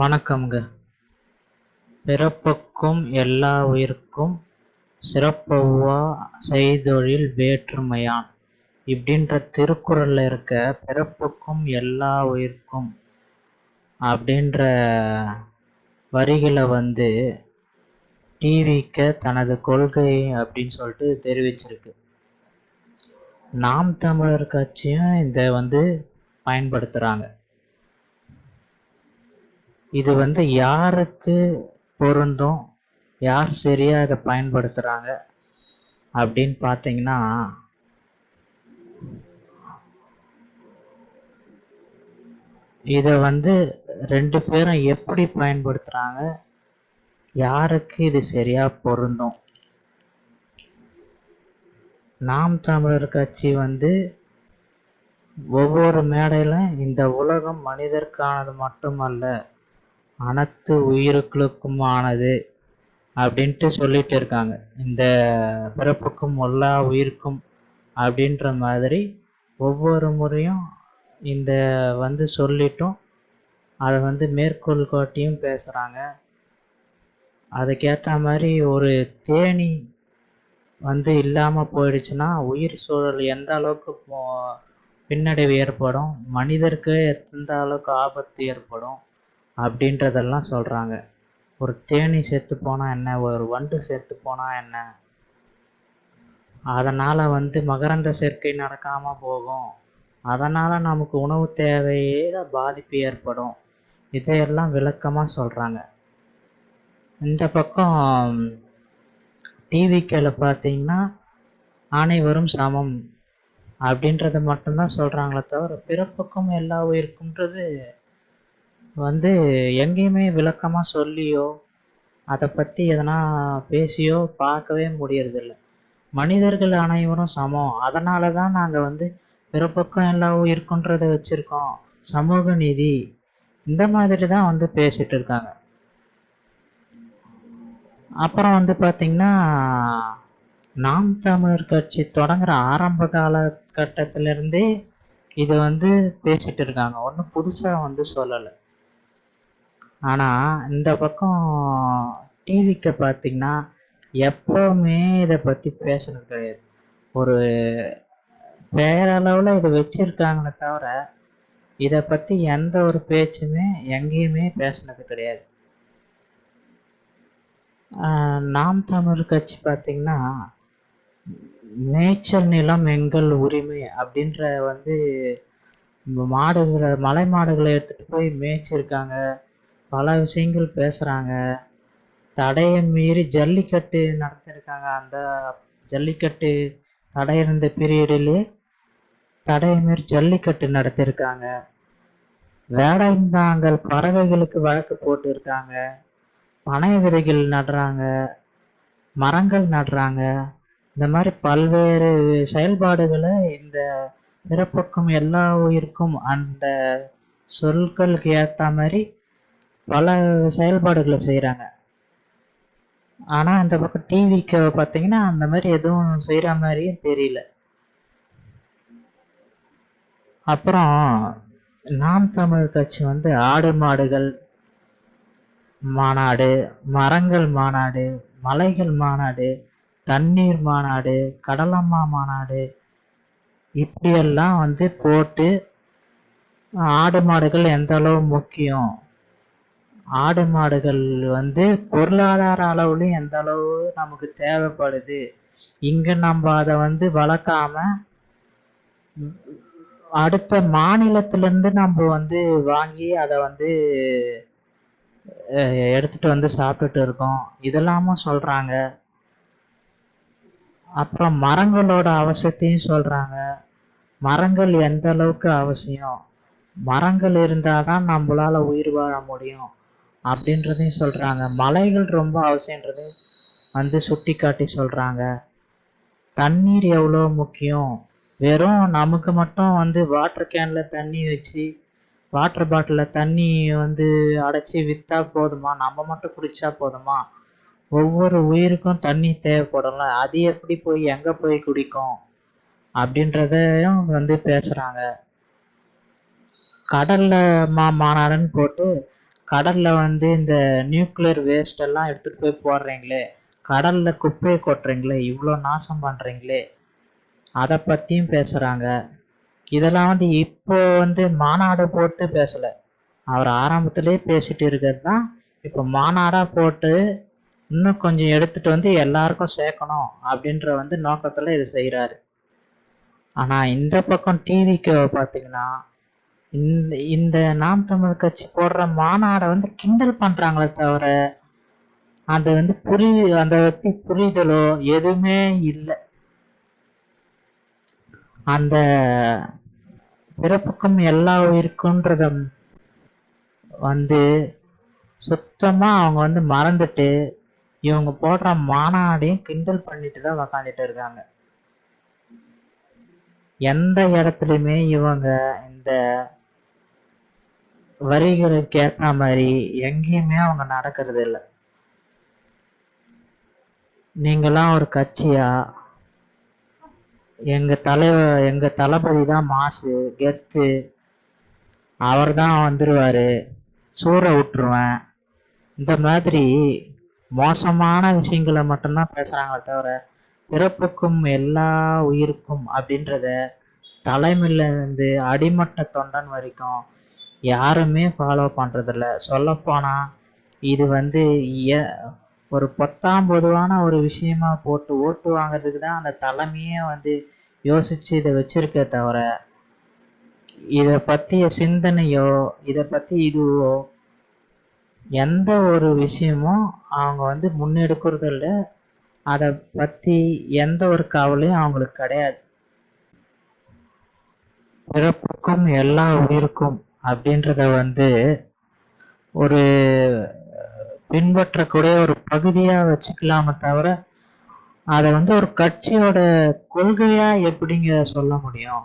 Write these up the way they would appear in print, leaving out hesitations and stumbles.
வணக்கம்ங்க. பிறப்புக்கும் எல்லா உயிர்க்கும் சிறப்பொவ்வா செய்தொழில் வேற்றுமையான் இப்படின்ற திருக்குறள்ல இருக்க பிறப்புக்கும் எல்லா உயிர்க்கும் அப்படின்ற வரிகளை டிவிக்கு தனது கொள்கை அப்படின்னு சொல்லிட்டு தெரிவிச்சிருக்கு. நாம் தமிழர் கட்சியும் இதை பயன்படுத்துகிறாங்க. இது யாருக்கு பொருந்தும், யார் சரியாக இதை பயன்படுத்துகிறாங்க அப்படின்னு பார்த்தீங்கன்னா, இதை ரெண்டு பேரும் எப்படி பயன்படுத்துகிறாங்க, யாருக்கு இது சரியாக பொருந்தும். நாம் தமிழர் கட்சி ஒவ்வொரு மேடையிலும் இந்த உலகம் மனிதர்க்கானது மட்டுமல்ல, அனைத்து உயிர்களுக்குமானது அப்படின்ட்டு சொல்லிட்டு இருக்காங்க. இந்த பிறப்புக்கும் எல்லா உயிருக்கும் அப்படின்ற மாதிரி ஒவ்வொரு முறையும் இந்த சொல்லிட்டும் அதை மேற்கோள் காட்டியும் பேசுகிறாங்க. அதுக்கேற்ற மாதிரி ஒரு தேனி இல்லாமல் போயிடுச்சுன்னா உயிர் சூழல் எந்த அளவுக்கு பின்னடைவு ஏற்படும், மனிதருக்கு எந்த அளவுக்கு ஆபத்து ஏற்படும் அப்படின்றதெல்லாம் சொல்கிறாங்க. ஒரு தேனி செத்து போனால் என்ன, ஒரு வண்டு செத்து போனால் என்ன, அதனால் மகரந்த சேர்க்கை நடக்காமல் போகும், அதனால் நமக்கு உணவு தேவையில பாதிப்பு ஏற்படும், இதையெல்லாம் விளக்கமாக சொல்கிறாங்க. இந்த பக்கம் டிவிக்கில் பார்த்தீங்கன்னா அனைவரும் சமம் அப்படின்றத மட்டும்தான் சொல்கிறாங்களே தவிர பிறப்புக்கும் எல்லா உயிருக்கும்ன்றது எங்கேயுமே விளக்கமாக சொல்லியோ அதை பற்றி எதனா பேசியோ பார்க்கவே முடியறதில்ல. மனிதர்கள் அனைவரும் சமம், அதனால தான் நாங்கள் பிறப்புக்கும் எல்லா உயிருக்குன்றதை வச்சுருக்கோம், சமூக நீதி, இந்த மாதிரி தான் பேசிகிட்டு இருக்காங்க. அப்புறம் பார்த்திங்கன்னா, நாம் தமிழர் கட்சி தொடங்குற ஆரம்ப காலகட்டத்திலிருந்தே இது பேசிகிட்டு இருக்காங்க. ஒன்றும் புதுசாக சொல்லலை. ஆனால் இந்த பக்கம் டிவிக்கு பார்த்திங்கன்னா எப்போவுமே இதை பற்றி பேசுறது கிடையாது. ஒரு பேரளவில் இதை வச்சுருக்காங்களே தவிர இதை பற்றி எந்த ஒரு பேச்சுமே எங்கேயுமே பேசுனது கிடையாது. நாம் தமிழர் கட்சி பார்த்திங்கன்னா மேய்ச்சல் நிலம் எங்கள் உரிமை அப்படின்ற மாடுகளை, மலை மாடுகளை எடுத்துகிட்டு போய் மேய்ச்சிருக்காங்க, பல விஷயங்கள் பேசுகிறாங்க. தடையை மீறி ஜல்லிக்கட்டு நடத்திருக்காங்க. அந்த ஜல்லிக்கட்டு தடை இருந்த பீரியடிலே தடையை மீறி ஜல்லிக்கட்டு நடத்திருக்காங்க. வேடந்தாங்கல் பறவைகளுக்கு வழக்கு போட்டிருக்காங்க. பனை விதைகள் நடுறாங்க, மரங்கள் நடுறாங்க. இந்த மாதிரி பல்வேறு செயல்பாடுகளை இந்த பிறப்புக்கும் எல்லா உயிருக்கும் அந்த சொற்களுக்கு ஏற்ற மாதிரி பல செயல்பாடுகளை செய்கிறாங்க. ஆனால் இந்த பக்கம் டிவிக்கு பார்த்தீங்கன்னா அந்த மாதிரி எதுவும் செய்கிற மாதிரியும் தெரியல. அப்புறம் நாம் தமிழ் கட்சி ஆடு மாடுகள் மாநாடு, மரங்கள் மாநாடு, மலைகள் மாநாடு, தண்ணீர் மாநாடு, கடலம்மா மாநாடு, இப்படியெல்லாம் போட்டு ஆடு மாடுகள் எந்த அளவு முக்கியம், ஆடு மாடுகள் பொருளாதார அளவுலையும் எந்த அளவு நமக்கு தேவைப்படுது, இங்கே நம்ம அதை வளர்க்காம அடுத்த மாநிலத்திலேருந்து நம்ம வாங்கி அதை எடுத்துட்டு சாப்பிட்டுட்டு இருக்கோம், இதெல்லாமும் சொல்கிறாங்க. அப்புறம் மரங்களோட அவசியத்தையும் சொல்கிறாங்க. மரங்கள் எந்த அளவுக்கு அவசியம், மரங்கள் இருந்தால் தான் நம்மளால் உயிர் வாழ முடியும் அப்படின்றதையும் சொல்கிறாங்க. மலைகள் ரொம்ப அவசியன்றது சுட்டி காட்டி சொல்கிறாங்க. தண்ணீர் எவ்வளோ முக்கியம், வெறும் நமக்கு மட்டும் வாட்டர் கேனில் தண்ணி வச்சு, வாட்டர் பாட்டிலில் தண்ணி அடைச்சி விற்றா போதுமா, நம்ம மட்டும் குடித்தா போதுமா, ஒவ்வொரு உயிருக்கும் தண்ணி தேவைப்படல, அது எப்படி போய் எங்கே போய் குடிக்கும் அப்படின்றதையும் பேசுகிறாங்க. கடலில் மாநாடுன்னு போட்டு கடல்ல வந்து இந்த நியூக்ளியர் வேஸ்ட் எல்லாம் எடுத்துட்டு போய் போடுறீங்களே, கடல்ல குப்பையை கொட்டுறீங்களே, இவ்வளோ நாசம் பண்றீங்களே, அதை பத்தியும் பேசுறாங்க. இதெல்லாம் வந்து இப்போ வந்து மாநாடு போட்டு பேசல, அவர் ஆரம்பத்திலே பேசிட்டு இருக்கிறது தான் இப்போ மாநாடா போட்டு இன்னும் கொஞ்சம் எடுத்துட்டு வந்து எல்லாருக்கும் சேர்க்கணும் அப்படின்ற வந்து நோக்கத்துல இது செய்யறாரு. ஆனா இந்த பக்கம் டிவிக்கு பார்த்தீங்கன்னா இந்த இந்த நாம் தமிழ் கட்சி போடுற மாநாடை வந்து கிண்டல் பண்றாங்களே தவிர அது வந்து அதை பத்தி புரிதலோ எதுவுமே இல்லை. அந்த பிறப்புக்கும் எல்லா உயிருக்குன்றத வந்து சுத்தமா அவங்க வந்து மறந்துட்டு இவங்க போடுற மாநாடையும் கிண்டல் பண்ணிட்டு தான் உக்காந்துட்டு இருக்காங்க. எந்த இடத்துலையுமே இவங்க இந்த வரிகளுக்கு ஏற்ற மாதிரி எங்கேயுமே அவங்க நடக்கிறது இல்லை. நீங்களாம் ஒரு கட்சியா, எங்க தளபதி தான் மாசு கெத்து, அவர் தான் வந்துருவாரு, சூற விட்டுருவேன், இந்த மாதிரி மோசமான விஷயங்களை மட்டும்தான் பேசுறாங்களே தவிர பிறப்புக்கும் எல்லா உயிருக்கும் அப்படின்றத தலைமையில இருந்து அடிமட்ட தொண்டன் வரைக்கும் யாருமே ஃபாலோ பண்றதில்ல. சொல்லப்போனா இது வந்து ஒரு பொத்தாம் பொதுவான ஒரு விஷயமா போட்டு ஓட்டு வாங்குறதுக்கு தான் அந்த தலைமையே வந்து யோசிச்சு இதை வச்சிருக்க தவிர இதை பற்றிய சிந்தனையோ இதை பற்றி இதுவோ எந்த ஒரு விஷயமும் அவங்க வந்து முன்னெடுக்கிறது இல்லை. அதை பற்றி எந்த ஒரு கவலையும் அவங்களுக்கு கிடையாது. பிறப்புக்கும் எல்லா உயிருக்கும் அப்படின்றத வந்து ஒரு பின்பற்றக்கூடிய ஒரு பகுதியாக வச்சுக்கலாமே தவிர அதை வந்து ஒரு கட்சியோட கொள்கையா எப்படிங்க சொல்ல முடியும்?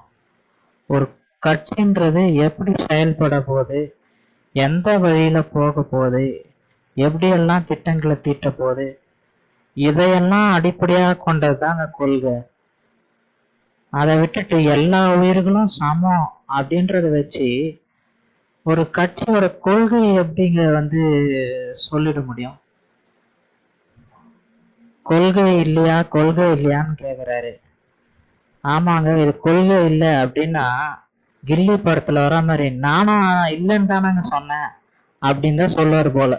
ஒரு கட்சின்றது எப்படி செயல்பட போகுது, எந்த வழியில போக போகுது, எப்படியெல்லாம் திட்டங்களை தீட்ட போகுது, இதையெல்லாம் அடிப்படையாக கொண்டது தாங்க கொள்கை. அதை விட்டுட்டு எல்லா உயிர்களும் சமம் அப்படின்றத வச்சு ஒரு கட்சியோட கொள்கை எப்படிங்க வந்து சொல்லிட முடியும்? கொள்கை இல்லையான்னு கேக்குறாரு. ஆமாங்க, இது கொள்கை இல்லை அப்படின்னா கில்லி படத்துல வர மாதிரி நானும் இல்லைன்னு தானங்க சொன்னேன் அப்படின்னு தான் சொல்லுவார் போல.